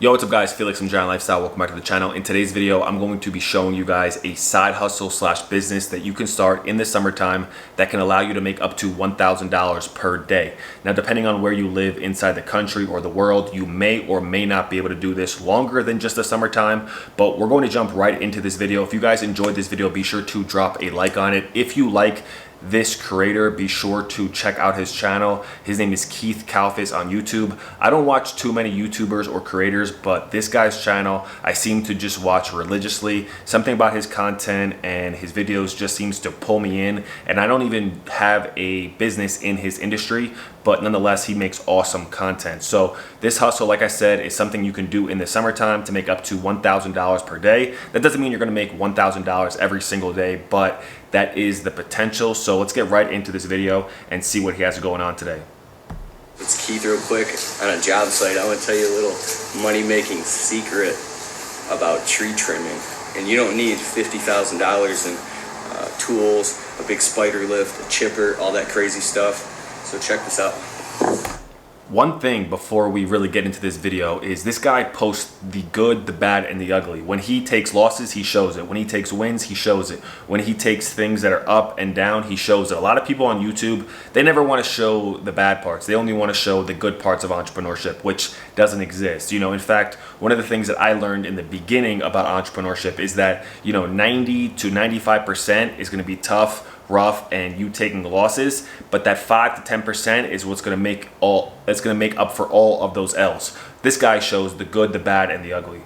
Yo, what's up guys? Felix from Giant Lifestyle. Welcome back to the channel. In today's video, I'm going to be showing you guys a side hustle slash business that you can start in the summertime that can allow you to make up to $1,000 per day. Now, depending on where you live inside the country or the world, you may or may not be able to do this longer than just the summertime, but we're going to jump right into this video. If you guys enjoyed this video, be sure to drop a like on it. If you like this creator, be sure to check out his channel. His name is Keith Kalfas on YouTube. I don't watch too many YouTubers or creators, but this guy's channel I seem to just watch religiously. Something about his content and his videos just seems to pull me in, and I don't even have a business in his industry, but nonetheless he makes awesome content. So this hustle, like I said, is something you can do in the summertime to make up to $1,000 per day. That doesn't mean you're gonna make $1,000 every single day, but that is the potential. So let's get right into this video and see what he has going on today. It's Keith real quick. On a job site, I want to tell you a little money-making secret about tree trimming. And you don't need $50,000 in tools, a big spider lift, a chipper, all that crazy stuff. So check this out. One thing before we really get into this video is this guy posts the good, the bad, and the ugly. When he takes losses, he shows it. When he takes wins, he shows it. When he takes things that are up and down, he shows it. A lot of people on YouTube, they never want to show the bad parts. They only want to show the good parts of entrepreneurship, which doesn't exist. You know, in fact, one of the things that I learned in the beginning about entrepreneurship is that, 90 to 95% is going to be tough, rough, and you taking losses, but that 5 to 10% is what's going to make up for all of those L's. This guy shows the good, the bad, and the ugly.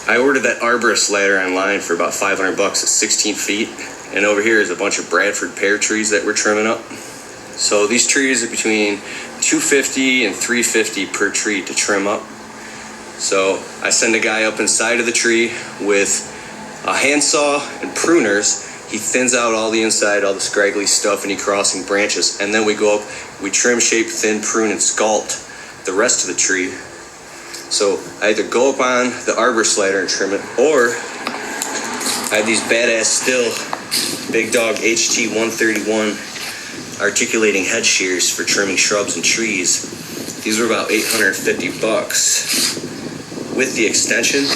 I ordered that arborist ladder online for about $500 at 16 feet, and over here is a bunch of Bradford pear trees that we're trimming up. So these trees are between $250 and $350 per tree to trim up. So I send a guy up inside of the tree with a handsaw and pruners. He thins out all the inside, all the scraggly stuff, any crossing branches, and then we go up, we trim, shape, thin, prune, and sculpt the rest of the tree. So I either go up on the arborist ladder and trim it, or I have these badass still Big Dog HT 131 articulating head shears for trimming shrubs and trees. These were about $850 with the extension.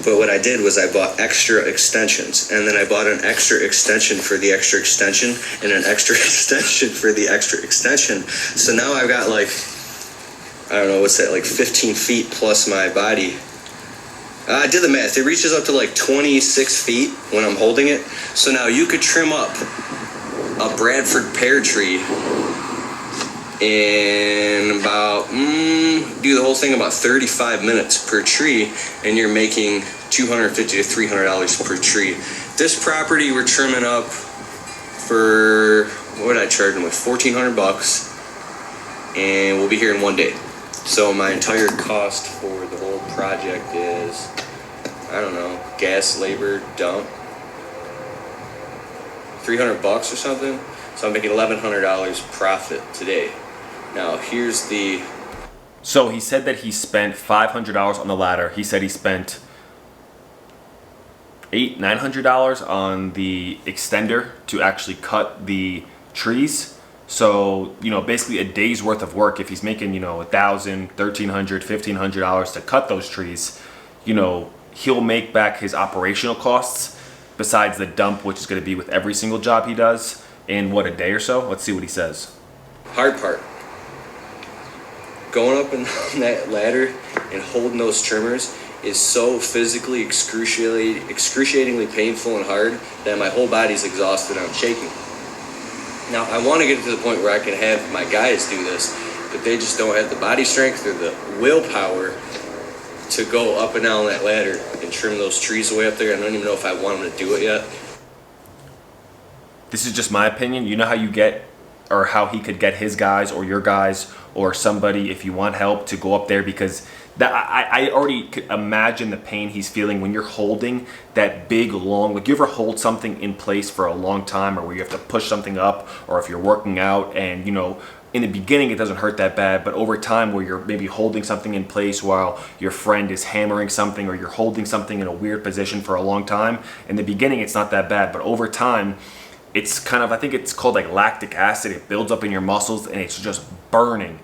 But what I did was I bought extra extensions, and then I bought an extra extension for the extra extension and an extra extension for the extra extension. So now I've got like 15 feet plus my body. I did the math. It reaches up to like 26 feet when I'm holding it. So now you could trim up a Bradford pear tree in about, do the whole thing about 35 minutes per tree, and you're making $250 to $300 per tree. This property we're trimming up for, what did I charge them with? $1,400, and we'll be here in one day. So my entire cost for the whole project is, I don't know, gas, labor, dump, $300 or something. So I'm making $1,100 profit today. Now here's the... So he said that he spent $500 on the ladder. He said he spent $900 on the extender to actually cut the trees. So, basically a day's worth of work. If he's making, $1,000, $1,300, $1,500 to cut those trees, he'll make back his operational costs besides the dump, which is going to be with every single job he does in a day or so. Let's see what he says. Hard part. Going up and down that ladder and holding those trimmers is so physically excruciatingly painful and hard that my whole body's exhausted and I'm shaking. Now, I want to get to the point where I can have my guys do this, but they just don't have the body strength or the willpower to go up and down that ladder and trim those trees away up there. I don't even know if I want them to do it yet. This is just my opinion. You know how you get, or how he could get his guys or your guys or somebody, if you want help, to go up there, because I already could imagine the pain he's feeling when you're holding that big, long, like you ever hold something in place for a long time, or where you have to push something up, or if you're working out and, in the beginning it doesn't hurt that bad, but over time where you're maybe holding something in place while your friend is hammering something, or you're holding something in a weird position for a long time, in the beginning it's not that bad, but over time it's kind of, I think it's called like lactic acid. It builds up in your muscles and it's just burning.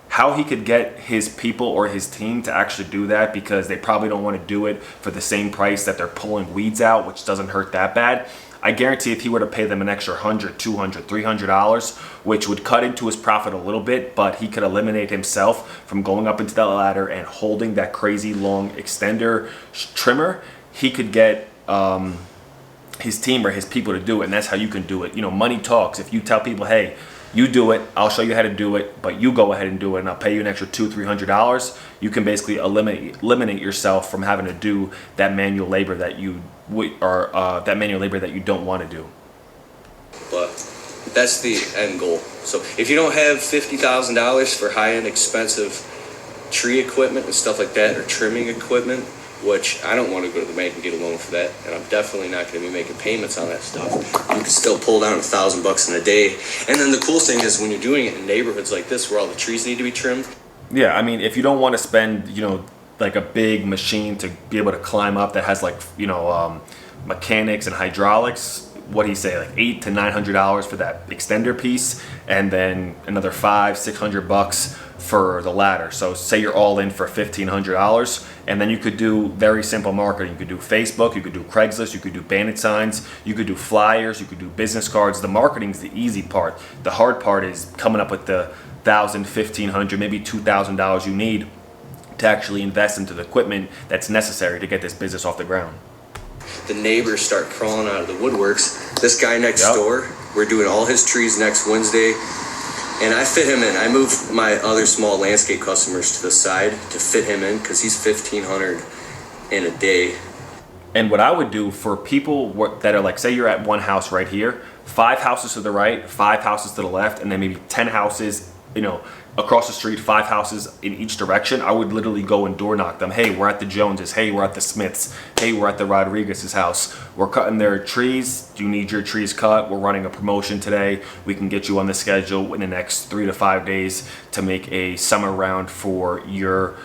How he could get his people or his team to actually do that, because they probably don't want to do it for the same price that they're pulling weeds out, which doesn't hurt that bad. I guarantee if he were to pay them an extra $100, $200, $300, which would cut into his profit a little bit, but he could eliminate himself from going up into the ladder and holding that crazy long extender trimmer, he could get his team or his people to do it, and that's how you can do it. You know, money talks. If you tell people, hey, you do it, I'll show you how to do it, but you go ahead and do it, and I'll pay you an extra $200, $300, you can basically eliminate yourself from having to do that manual labor that you don't want to do. But that's the end goal. So if you don't have $50,000 for high-end expensive tree equipment and stuff like that, or trimming equipment, which I don't want to go to the bank and get a loan for that, and I'm definitely not going to be making payments on that stuff. You can still pull down $1,000 in a day. And then the cool thing is when you're doing it in neighborhoods like this where all the trees need to be trimmed. Yeah, I mean, if you don't want to spend, you know, like a big machine to be able to climb up that has, like, you know, mechanics and hydraulics, what do you say, like $800 to $900 for that extender piece, and then another $500-600 for the ladder. So say you're all in for $1,500, and then you could do very simple marketing. You could do Facebook, you could do Craigslist, you could do bandit signs, you could do flyers, you could do business cards. The marketing's the easy part. The hard part is coming up with the $1,000, $1,500, maybe $2,000 you need to actually invest into the equipment that's necessary to get this business off the ground. The neighbors start crawling out of the woodworks. This guy next door, we're doing all his trees next Wednesday, and I fit him in. I moved my other small landscape customers to the side to fit him in because he's $1,500 in a day. And what I would do for people that are like, say you're at one house right here, 5 houses to the right, 5 houses to the left, and then maybe 10 houses, you know, across the street, 5 houses in each direction, I would literally go and door knock them. Hey, we're at the Joneses. Hey, we're at the Smiths. Hey, we're at the Rodriguez's house. We're cutting their trees. Do you need your trees cut? We're running a promotion today. We can get you on the schedule in the next 3 to 5 days to make a summer round for your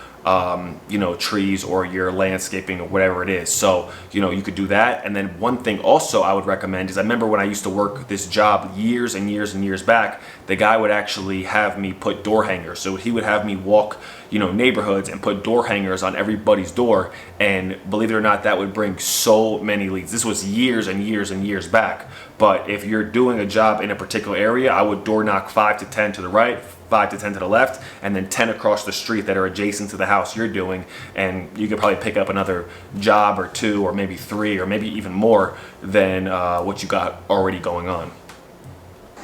you know, trees or your landscaping or whatever it is. So, you know, you could do that. And then one thing also I would recommend is, I remember when I used to work this job years and years and years back, the guy would actually have me put door hangers. So he would have me walk, you know, neighborhoods and put door hangers on everybody's door. And believe it or not, that would bring so many leads. This was years and years and years back. But if you're doing a job in a particular area, I would door knock 5 to 10 to the right, 5 to 10 to the left, and then 10 across the street that are adjacent to the house you're doing, and you could probably pick up another job or 2 or maybe 3 or maybe even more than what you got already going on.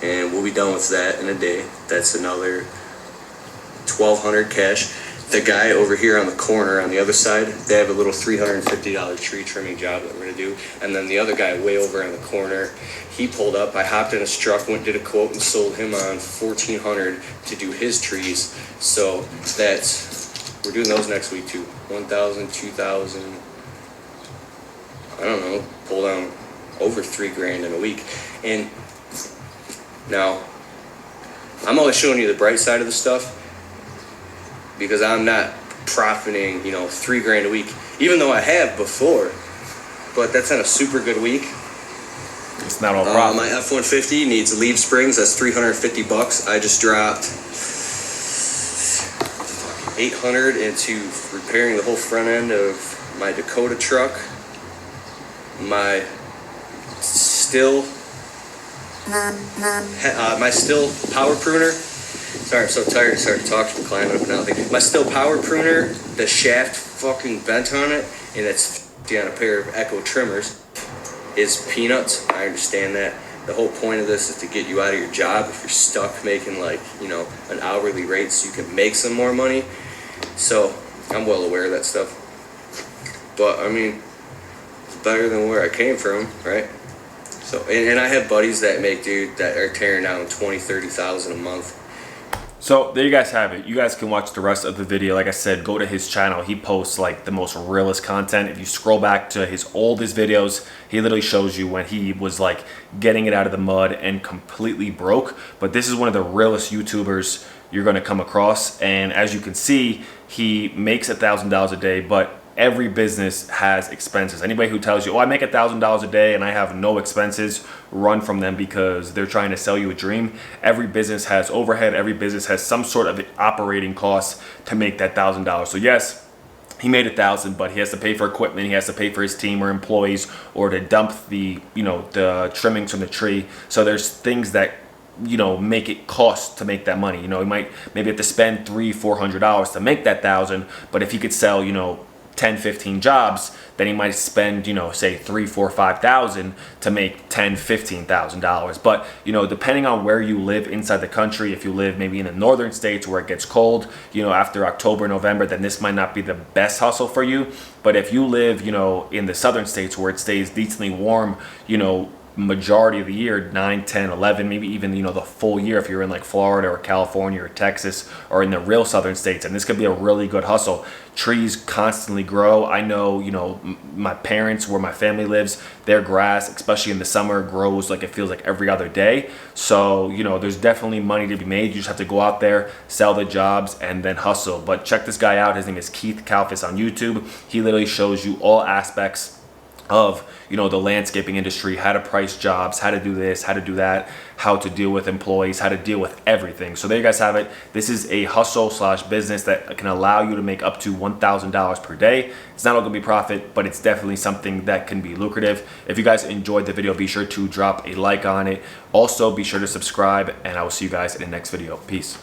And we'll be done with that in a day. That's another $1,200 cash. The guy over here on the corner on the other side, they have a little $350 tree trimming job that we're gonna do. And then the other guy way over on the corner, he pulled up, I hopped in his truck, went did a quote and sold him on $1,400 to do his trees. So that's, we're doing those next week too. 1,000, 2,000, I don't know, pull down over $3,000 in a week. And now, I'm always showing you the bright side of the stuff, because I'm not profiting, you know, $3,000 a week, even though I have before. But that's on a super good week. It's not all profit. My F-150 needs leaf springs. That's $350. I just dropped $800 into repairing the whole front end of my Dakota truck. My still power pruner. Sorry, I'm so tired to start talking from climbing up and down. My still power pruner, the shaft fucking bent on it, and it's on a pair of Echo trimmers, is peanuts. I understand that. The whole point of this is to get you out of your job if you're stuck making, like, you know, an hourly rate so you can make some more money. So I'm well aware of that stuff. But I mean, it's better than where I came from, right? So and I have buddies that make, dude, that are tearing down 20,000-30,000 a month. So there you guys have it. You guys can watch the rest of the video. Like I said, go to his channel. He posts like the most realist content. If you scroll back to his oldest videos, he literally shows you when he was like getting it out of the mud and completely broke. But this is one of the realest YouTubers you're going to come across. And as you can see, he makes $1,000 a day, but every business has expenses. Anybody who tells you, oh, I make $1,000 a day and I have no expenses, run from them, because they're trying to sell you a dream. Every business has overhead. Every business has some sort of operating costs to make that $1,000. So yes, he made 1,000, but he has to pay for equipment. He has to pay for his team or employees, or to dump the, the trimmings from the tree. So there's things that, make it cost to make that money. He might maybe have to spend $300-$400 to make that 1,000, but if he could sell, 10, 15 jobs, then he might spend, say $3,000, $4,000, $5,000 to make $10,000, $15,000. But, depending on where you live inside the country, if you live maybe in the northern states where it gets cold, after October, November, then this might not be the best hustle for you. But if you live, in the southern states where it stays decently warm, majority of the year, 9, 10, 11, maybe even the full year, if you're in like Florida or California or Texas or in the real southern states, and this could be a really good hustle. Trees constantly grow. I know, my parents, where my family lives, their grass, especially in the summer, grows like it feels like every other day. So there's definitely money to be made. You just have to go out there, sell the jobs, and then hustle. But check this guy out. His name is Keith Kalfas on YouTube. He literally shows you all aspects of the landscaping industry, how to price jobs, how to do this, how to do that, how to deal with employees, how to deal with everything. So there you guys have it. This is a hustle / business that can allow you to make up to $1,000 per day. It's not all gonna be profit, but it's definitely something that can be lucrative. If you guys enjoyed the video, be sure to drop a like on it. Also, be sure to subscribe, and I will see you guys in the next video. Peace.